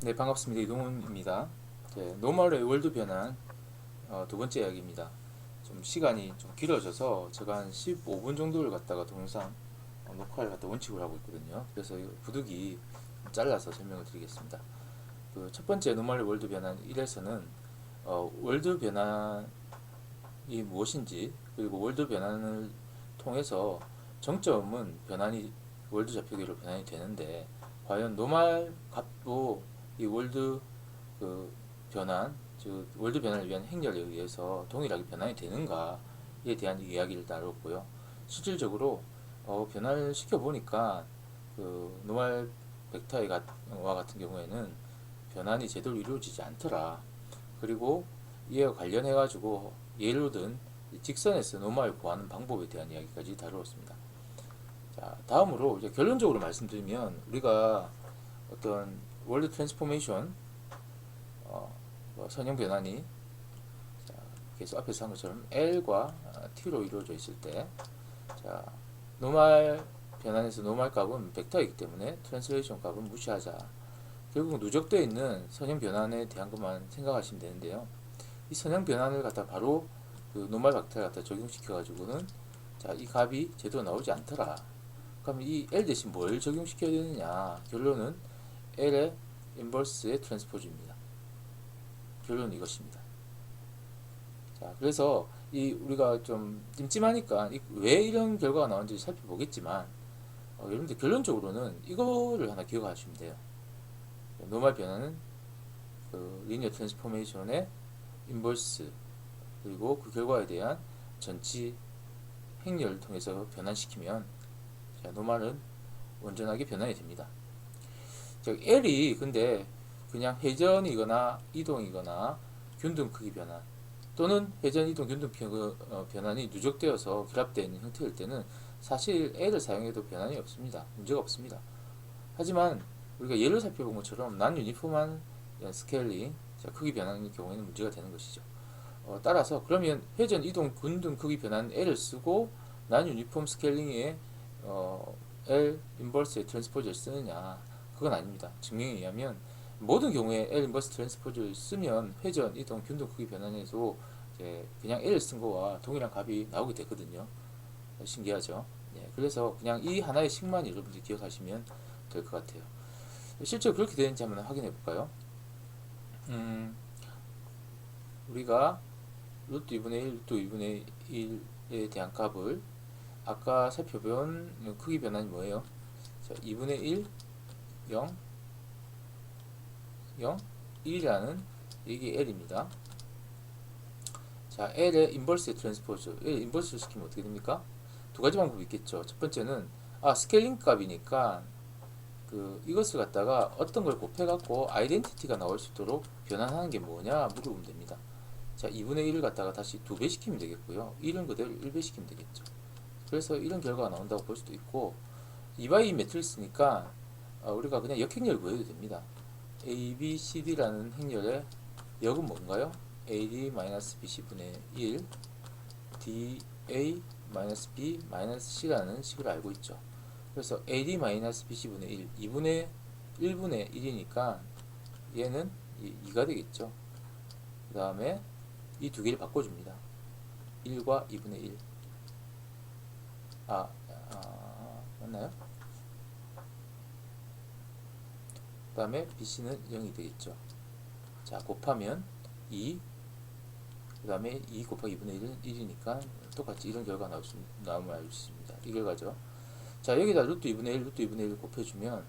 네, 반갑습니다. 이동훈입니다. 노멀의 월드 변환 두 번째 이야기입니다. 좀 시간이 좀 길어져서 제가 한 15분 정도를 갖다가 동영상 녹화를 갖다 원칙으로 하고 있거든요. 그래서 이 부득이 잘라서 설명을 드리겠습니다. 그 첫 번째 노멀의 월드 변환 1에서는 월드 변환이 무엇인지, 그리고 월드 변환을 통해서 정점은 변환이 월드 좌표계로 변환이 되는데, 과연 노멀 값도 이 월드 그 변환, 즉 월드 변환을 위한 행렬에 의해서 동일하게 변환이 되는가에 대한 이야기를 다뤘고요. 실질적으로 변환을 시켜보니까 그 노멀 벡터와 같은 경우에는 변환이 제대로 이루어지지 않더라. 그리고 이와 관련해 가지고 예로 든 직선에서 노멀 구하는 방법에 대한 이야기까지 다루었습니다. 자, 다음으로 이제 결론적으로 말씀드리면, 우리가 어떤 월드 트랜스포메이션 선형 변환이, 자, 계속 앞에서 한 것처럼 L과 T로 이루어져 있을 때, 자, 노멀 변환에서 노멀 값은 벡터이기 때문에 트랜스레이션 값은 무시하자. 결국 누적되어 있는 선형 변환에 대한 것만 생각하시면 되는데요. 이 선형 변환을 갖다 바로 그 노멀 벡터를 갖다 적용시켜 가지고는, 자, 이 값이 제대로 나오지 않더라. 그럼 이 L 대신 뭘 적용시켜야 되느냐? 결론은 L의 인버스의 트랜스포즈입니다. 결론은 이것입니다. 자, 그래서 이 우리가 좀 찜찜하니까 왜 이런 결과가 나오는지 살펴보겠지만, 여러분들 결론적으로는 이거를 하나 기억하시면 돼요. 노멀 변화는 그 리니어 트랜스포메이션의 인버스, 그리고 그 결과에 대한 전치 행렬을 통해서 변환시키면, 자, 노멀은 온전하게 변환이 됩니다. 즉 L이 근데 그냥 회전이거나 이동이거나 균등 크기 변환, 또는 회전, 이동, 균등 변환이 누적되어서 결합되어 있는 형태일 때는 사실 L을 사용해도 변환이 없습니다. 문제가 없습니다. 하지만 우리가 예를 살펴본 것처럼 난 유니폼한 스케일링, 크기 변환의 경우에는 문제가 되는 것이죠. 따라서 그러면 회전, 이동, 균등 크기 변환 L을 쓰고 난 유니폼 스케일링에 L 인버스의 트랜스포즈를 쓰느냐? 그건 아닙니다. 증명에 의하면 모든 경우에 L 인버스 트랜스포즈를 쓰면 회전, 이동, 균등 크기 변환에도 그냥 L을 쓴 거와 동일한 값이 나오게 되거든요. 신기하죠? 예, 그래서 그냥 이 하나의 식만 여러분들이 기억하시면 될 것 같아요. 실제로 그렇게 되는지 한번 확인해 볼까요? 우리가 루트 2분의 1, 루트 2분의 1에 대한 값을 아까 살펴본 크기 변환이 뭐예요? 자, 2분의 1, 0, 0, 1이라는 이게 L입니다. 자, L의 인버스의 트랜스포즈, L 인버스를 시키면 어떻게 됩니까? 두 가지 방법이 있겠죠. 첫 번째는 스케일링 값이니까 이것을 갖다가 어떤 걸 곱해갖고 아이덴티티가 나올 수 있도록 변환하는 게 뭐냐 물어보면 됩니다. 자, 2분의 1을 갖다가 다시 2배 시키면 되겠고요. 1은 그대로 1배 시키면 되겠죠. 그래서 이런 결과가 나온다고 볼 수도 있고, 2x2 매트리스니까 우리가 그냥 역행렬 구해도 됩니다. A, B, C, D라는 행렬의 역은 뭔가요? AD-BC분의 1 DA-B-C라는 식으로 알고 있죠. 그래서 AD-BC분의 1 2분의 1분의 1이니까 얘는 2가 되겠죠. 그 다음에 이 두 개를 바꿔줍니다. 1과 2분의 1. 맞나요? 그 다음에 BC는 0이 되겠죠. 자, 곱하면 2, 그 다음에 2 곱하기 2분의 1은 1이니까 똑같이 이런 결과가 나오면 알 수 있습니다. 이 결과죠. 자, 여기다 루트 2분의 1, 루트 2분의 1을 곱해주면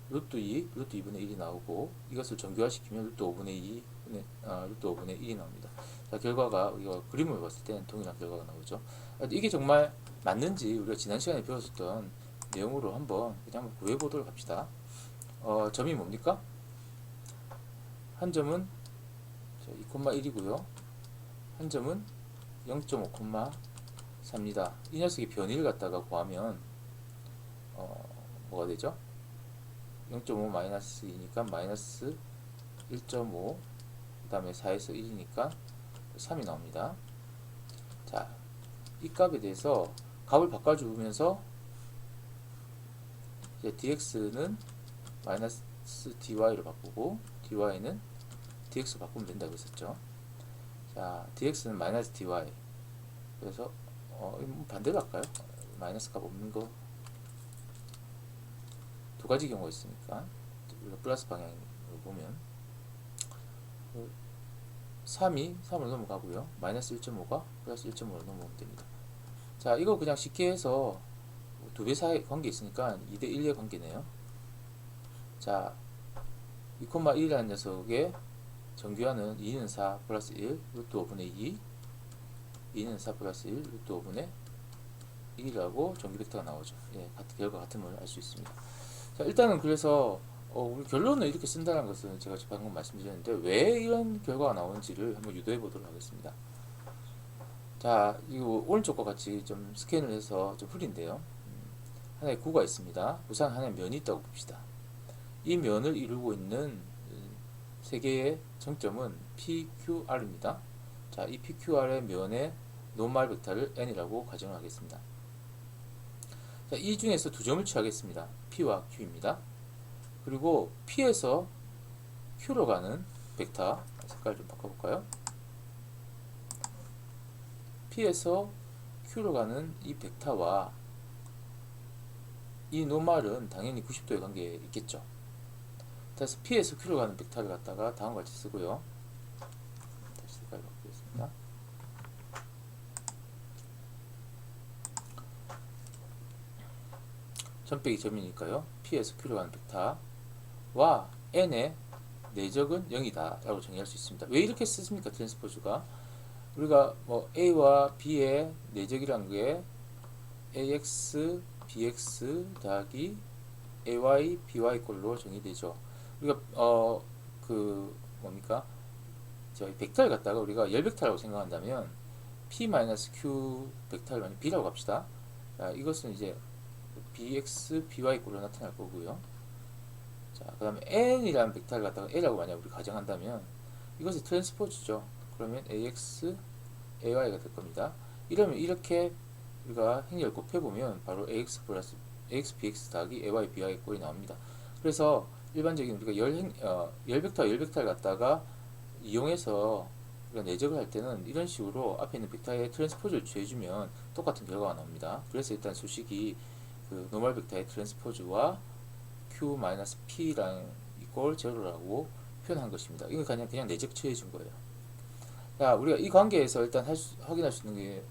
루트 2, 루트 2분의 1이 나오고, 이것을 정교화시키면 루트 5분의 2, 루트 5분의 1이 나옵니다. 자, 결과가 우리가 그림을 봤을 때는 동일한 결과가 나오죠. 이게 정말 맞는지 우리가 지난 시간에 배웠었던 내용으로 한번 그냥 구해보도록 합시다. 점이 뭡니까? 한 점은 2,1이고요. 한 점은 0.5,4입니다. 이 녀석의 변위를 갖다가 구하면 뭐가 되죠? 0.5 마이너스 2니까 마이너스 1.5, 그 다음에 4에서 1이니까 3이 나옵니다. 자, 이 값에 대해서 값을 바꿔주면서 이제 dx는 마이너스 dy로 바꾸고 dy는 dx 바꾸면 된다고 했었죠. 자, dx는 마이너스 dy. 그래서 반대로 할까요? 마이너스 값 없는 거 두 가지 경우가 있으니까 우리가 플러스 방향으로 보면 3이 3으로 넘어가고요. 마이너스 1.5가 플러스 1.5로 넘어오면 됩니다. 자, 이거 그냥 쉽게 해서 두 배 사이 관계 있으니까 2대 1의 관계네요. 자, 2,1이라는 녀석의 정규하는 2는 4 플러스 1 루트 5분의 2, 2는 4 플러스 1 루트 5분의 1이라고 정규 벡터가 나오죠. 예, 결과 같음을 알 수 있습니다. 자, 일단은 그래서 우리 결론을 이렇게 쓴다는 것은 제가 방금 말씀드렸는데 왜 이런 결과가 나오는지를 한번 유도해 보도록 하겠습니다. 자, 이거 오른쪽과 같이 좀 스캔을 해서 좀 흐린데요. 하나의 구가 있습니다. 우선 하나의 면이 있다고 봅시다. 이 면을 이루고 있는 세 개의 정점은 PQR입니다. 자, 이 PQR의 면의 노멀 벡터를 n이라고 가정을 하겠습니다. 자, 이 중에서 두 점을 취하겠습니다. P와 Q입니다. 그리고 P에서 Q로 가는 벡터, 색깔 좀 바꿔볼까요? P에서 Q로 가는 이 벡터와 이 노멀은 당연히 90도의 관계에 있겠죠. 그래서 P에서 Q로 가는 벡터를 갖다가 다음과 같이 쓰고요. 다시 색깔 바꾸겠습니다. 점 빼기 점이니까요. P에서 Q로 가는 벡터와 n의 내적은 0이다 라고 정의할 수 있습니다. 왜 이렇게 쓰십니까? 트랜스포즈가 우리가 뭐 A와 B의 내적이라는 게 AX, BX 더하기 AY, BY 꼴로 정의되죠. 우리가 뭡니까? 저희 벡터를 갖다가 우리가 열 벡터라고 생각한다면 P-Q 벡터를 B라고 합시다. 자, 이것은 이제 BX, BY 꼴로 나타날 거고요. 자, 그 다음에 N이라는 벡터를 갖다가 A라고 만약 우리 가정한다면 이것이 트랜스포즈죠. 그러면 AX, AY가 될 겁니다. 이러면 이렇게 우리가 행렬 곱해보면 바로 AX 플러스 AX, BX 더하기 AY, BY 꼴이 나옵니다. 그래서 일반적인 우리가 열 벡터를 갖다가 이용해서 우리가 내적을 할 때는 이런 식으로 앞에 있는 벡터의 트랜스포즈를 취해주면 똑같은 결과가 나옵니다. 그래서 일단 수식이 그 노멀 벡터의 트랜스포즈와 Q-P랑 이꼴 제로라고 표현한 것입니다. 이거 그냥 내적 취해준 거예요. 자, 우리가 이 관계에서 일단 확인할 수 있는 게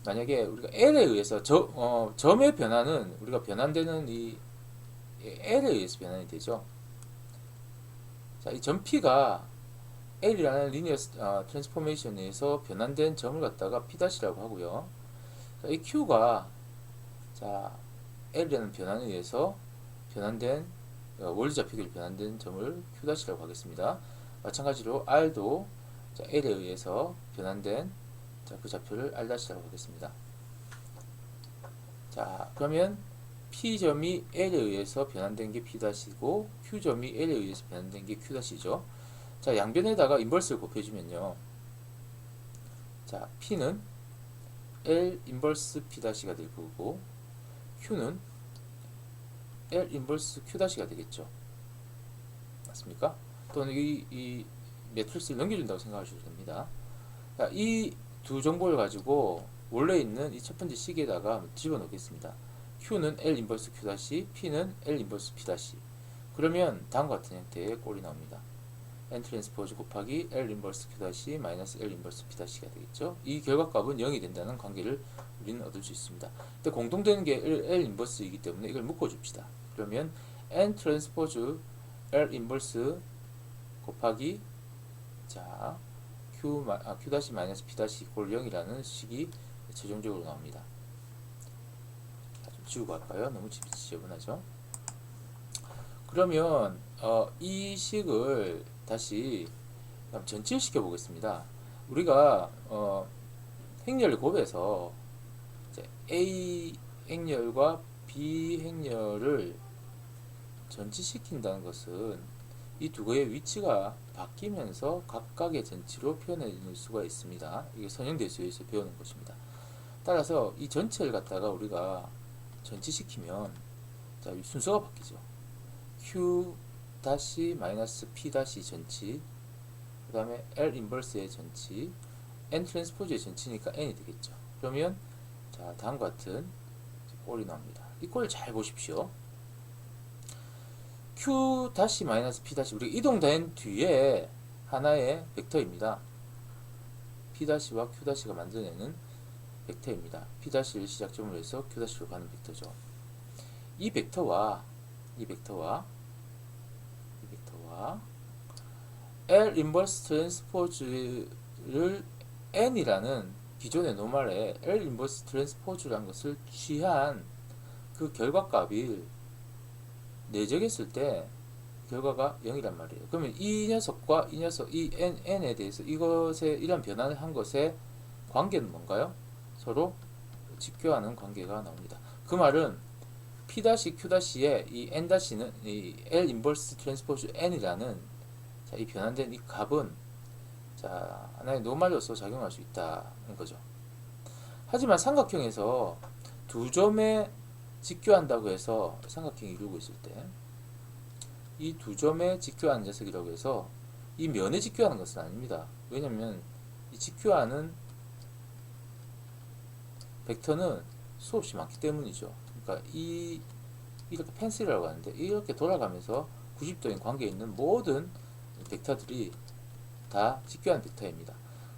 만약에 우리가 L에 의해서 점의 변화는 우리가 변환되는 이 L에 의해서 변환이 되죠. 자, 이 점 P가 L이라는 리니어 트랜스포메이션에서 변환된 점을 갖다가 P'라고 하고요. 자, 이 Q가 자, L이라는 변환에 의해서 변환된 원리 좌표계로 변환된 점을 Q'라고 하겠습니다. 마찬가지로 R도 자, L에 의해서 변환된 자, 그 좌표를 R'라고 하겠습니다. 자, 그러면 P점이 L에 의해서 변환된 게 P'이고 Q점이 L에 의해서 변환된 게 Q'이죠. 자, 양변에다가 인버스를 곱해주면요. 자, P는 L 인버스 P'가 될 거고 Q는 L 인버스 Q'가 되겠죠. 맞습니까? 또는 이 매트릭스를 넘겨준다고 생각하셔도 됩니다. 자, 이 두 정보를 가지고 원래 있는 이 첫 번째 식에다가 집어넣겠습니다. Q는 L 인버스 Q P는 L 인버스 P 그러면 다음과 같은 형태의 꼴이 나옵니다. N 트랜스포즈 곱하기 L 인버스 Q 마이너스 L 인버스 P가 되겠죠. 이 결과값은 0이 된다는 관계를 우리는 얻을 수 있습니다. 근데 공통되는 게 L 인버스이기 때문에 이걸 묶어줍시다. 그러면 N 트랜스포즈 L 인버스 곱하기 자 Q 마이너스 P 이꼴 0이라는 식이 최종적으로 나옵니다. 자, 좀 지우고 할까요? 너무 지저분하죠? 그러면 이 식을 다시 전치시켜 보겠습니다. 우리가 행렬 곱해서 A 행렬과 B 행렬을 전치시킨다는 것은 이 두 개의 위치가 바뀌면서 각각의 전치로 표현해 줄 수가 있습니다. 이게 선형대수에서 배우는 것입니다. 따라서 이 전체를 갖다가 우리가 전치시키면 자, 순서가 바뀌죠. Q' 다시 마이너스 P 다시 전치, 그 다음에 L 인버스의 전치, N 트랜스포즈의 전치니까 N이 되겠죠. 그러면 자, 다음과 같은 꼴이 나옵니다. 이 꼴 잘 보십시오. Q 다시 마이너스 P 다시 우리가 이동된 뒤에 하나의 벡터입니다. P 다시와 Q 다시가 만들어내는 벡터입니다. P 다시를 시작점으로 해서 Q 다시로 가는 벡터죠. 이 벡터와 L 인버스 트랜스포즈를 N이라는 기존의 노멀에 L 인버스 트랜스포즈라는 것을 취한 그 결과값을 내적했을 때 결과가 0이란 말이에요. 그러면 이 녀석과 이 녀석, 이 N에 대해서 이것에 이런 변화를 한 것의 관계는 뭔가요? 서로 직교하는 관계가 나옵니다. 그 말은 P-Q-의 이 N-는 이 L 인버스 트랜스포즈 N이라는 자, 이 변환된 이 값은 자, 하나의 노멀로서 작용할 수 있다는 거죠. 하지만 삼각형에서 두 점에 직교한다고 해서 삼각형이 이루고 있을 때 이 두 점에 직교하는 녀석이라고 해서 이 면에 직교하는 것은 아닙니다. 왜냐면 이 직교하는 벡터는 수없이 많기 때문이죠. 그러니까 이렇게 펜슬이라고 하는데 이렇게 돌아가면서 90도인 관계에 있는 모든 벡터들이 다 직교한 벡터입니다.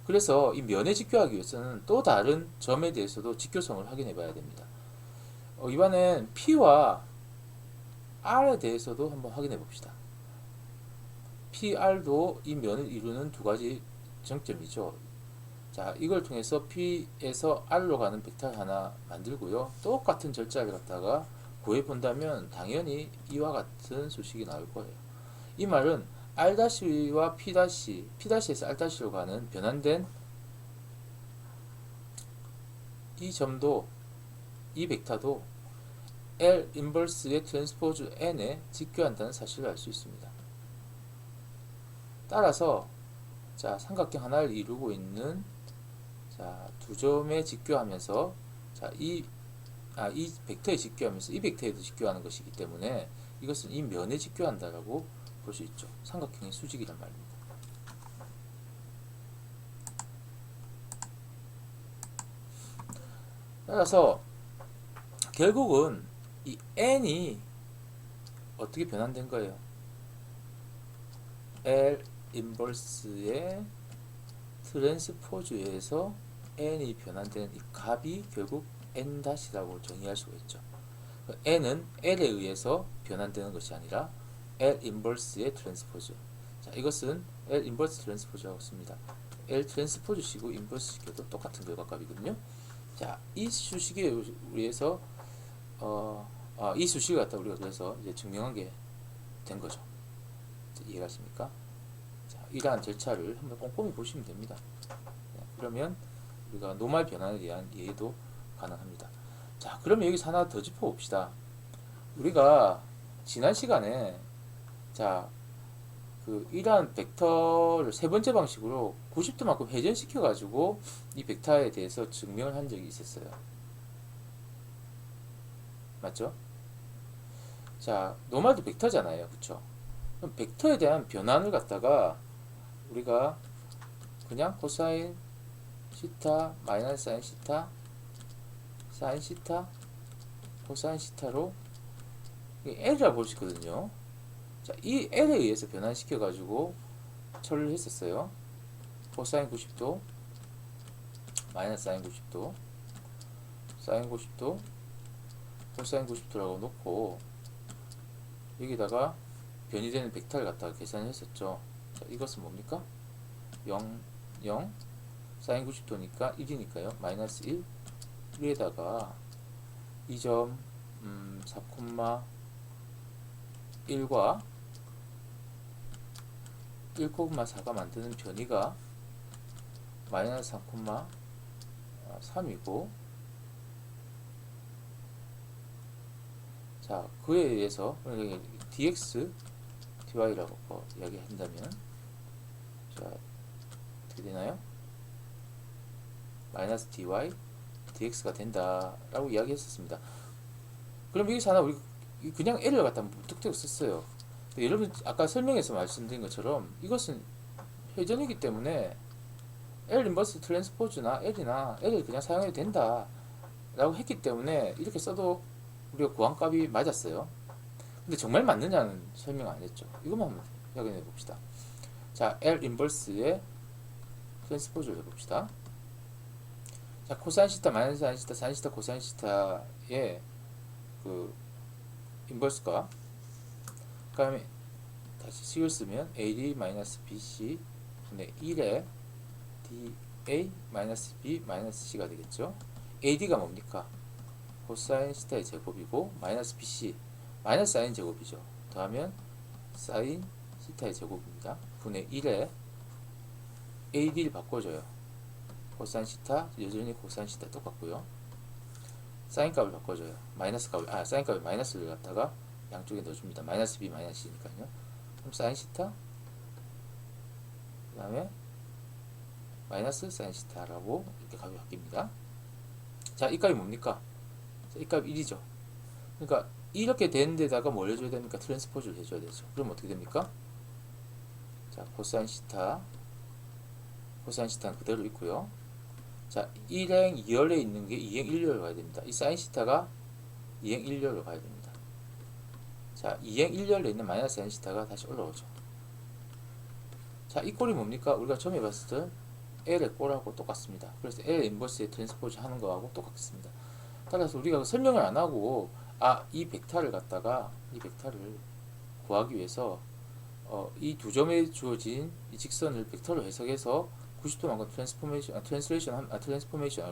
그래서 이 면에 직교하기 위해서는 또 다른 점에 대해서도 직교성을 확인해 봐야 됩니다. 이번엔 P와 R에 대해서도 한번 확인해 봅시다. PR도 이 면을 이루는 두 가지 정점이죠. 자, 이걸 통해서 P에서 R로 가는 벡터 하나 만들고요. 똑같은 절차를 갖다가 구해 본다면 당연히 이와 같은 소식이 나올 거예요. 이 말은 R-와 P-에서 R-로 가는 변환된 이 점도, 이 벡터도 L 인버스의 트랜스포즈 N에 직교한다는 사실을 알 수 있습니다. 따라서 자, 삼각형 하나를 이루고 있는 자, 두 점에 직교하면서 자, 이 벡터에 직교하면서 이 벡터에도 직교하는 것이기 때문에 이것은 이 면에 직교한다라고 볼 수 있죠. 삼각형의 수직이란 말입니다. 따라서 결국은 이 n이 어떻게 변환된 거예요? L 인버스의 트랜스포즈에서 n이 변환된 이 값이 결국 n-라고 정의할 수가 있죠. n은 l에 의해서 변환되는 것이 아니라 L 인버스의 트랜스포즈. 자, 이것은 L 인버스 트랜스포즈라고 씁니다. L 트랜스포즈 시고 인버스 시켜도 똑같은 결과값이거든요. 자, 이 수식에 의해서 이 수식을 갖다 우리가 그래서 이제 증명한 게 된 거죠. 이해가십니까? 자, 이러한 절차를 한번 꼼꼼히 보시면 됩니다. 그러면 우리가 노멀 변환에 대한 이해도 가능합니다. 자, 그러면 여기서 하나 더 짚어봅시다. 우리가 지난 시간에 자, 이러한 벡터를 세 번째 방식으로 90도만큼 회전시켜 가지고 이 벡터에 대해서 증명을 한 적이 있었어요. 맞죠? 자, 노멀도 벡터잖아요. 그쵸? 그럼 벡터에 대한 변환을 갖다가 우리가 그냥 코사인 시타 마이너스 사인 시타 사인 시타 코사인 시타로 L이라고 볼 수 있거든요. 자, 이 L에 의해서 변환시켜 가지고 처리를 했었어요. 코사인 90도 마이너스 사인 90도 사인 90도 코사인 90도라고 놓고 여기다가 변이 되는 벡터를 갖다가 계산을 했었죠. 자, 이것은 뭡니까? 0, 0 사인 90도니까 1이니까요. 마이너스 1 위에다가 2점 4,1과 1,4가 만드는 변이가 마이너스 3,3이고 자, 그에 의해서 dx dy라고 이야기한다면 자, 어떻게 되나요? 마이너스 dy dx가 된다라고 이야기했었습니다. 그럼 여기서 하나 우리 그냥 L을 갖다 무턱대고 썼어요. 여러분 아까 설명에서 말씀드린 것처럼 이것은 회전이기 때문에 L 인버스 트랜스포즈나 L을 그냥 사용해도 된다 라고 했기 때문에 이렇게 써도 우리가 구한 값이 맞았어요. 근데 정말 맞느냐는 설명 안 했죠. 이것만 한번 확인해 봅시다. 자, L 인버스의 트랜스포즈를 해봅시다. 자, 코사인 시타, 마이너스 사인 시타, 사인 시타, 코사인 시타의 그 인버스가, 그 다음에 다시 식을 쓰면 AD 마이너스 BC 분의 1에 DA 마이너스 B 마이너스 C가 되겠죠. AD가 뭡니까? 코사인 시타의 제곱이고 마이너스 BC 마이너스 사인 제곱이죠. 더하면 사인 시타의 제곱입니다. 분의 1에 AD를 바꿔줘요. 코사인 시타 여전히 코사인 시타 똑같고요. 사인 값을 바꿔줘요. 마이너스 값을 사인 값에 마이너스를 갖다가 양쪽에 넣어줍니다. 마이너스 B 마이너스 C니까요. 그럼 사인 시타 그 다음에 마이너스 사인 시타라고 이렇게 값이 바뀝니다. 자, 이 값이 뭡니까? 자, 이 값이 1이죠. 그러니까 이렇게 된 데다가 뭘 해줘야 됩니까? 트랜스포즈를 해줘야 되죠. 그럼 어떻게 됩니까? 자, 코사인 시타 코사인 시타는 그대로 있고요. 자, 1행 2열에 있는 게 2행 1열로 가야 됩니다. 이 사인 시타가 2행 1열로 가야 됩니다. 자, 2행 1열에 있는 마이너스 사인 시타가 다시 올라오죠. 자, 이 꼴이 뭡니까? 우리가 처음에 봤을 때 L의 꼴하고 똑같습니다. 그래서 L 인버스의 트랜스포즈 하는 거하고 똑같습니다. 따라서 우리가 설명을 안 하고 이 벡터를 갖다가 이 벡터를 구하기 위해서 이 두 점에 주어진 이 직선을 벡터로 해석해서 90도만큼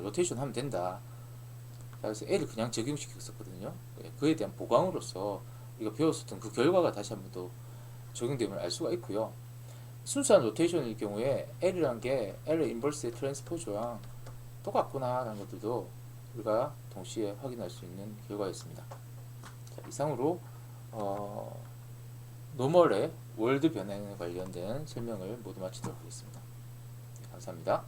로테이션 하면 된다. 그래서 L을 그냥 적용시켰었거든요. 그에 대한 보강으로서 우리가 배웠었던 그 결과가 다시 한번 더 적용됨을 알 수가 있고요. 순수한 로테이션일 경우에 L이란 게 L 인버스의 트랜스포즈랑 똑같구나 라는 것들도 우리가 동시에 확인할 수 있는 결과였습니다. 자, 이상으로 노멀의 월드 변형에 관련된 설명을 모두 마치도록 하겠습니다. 감사합니다.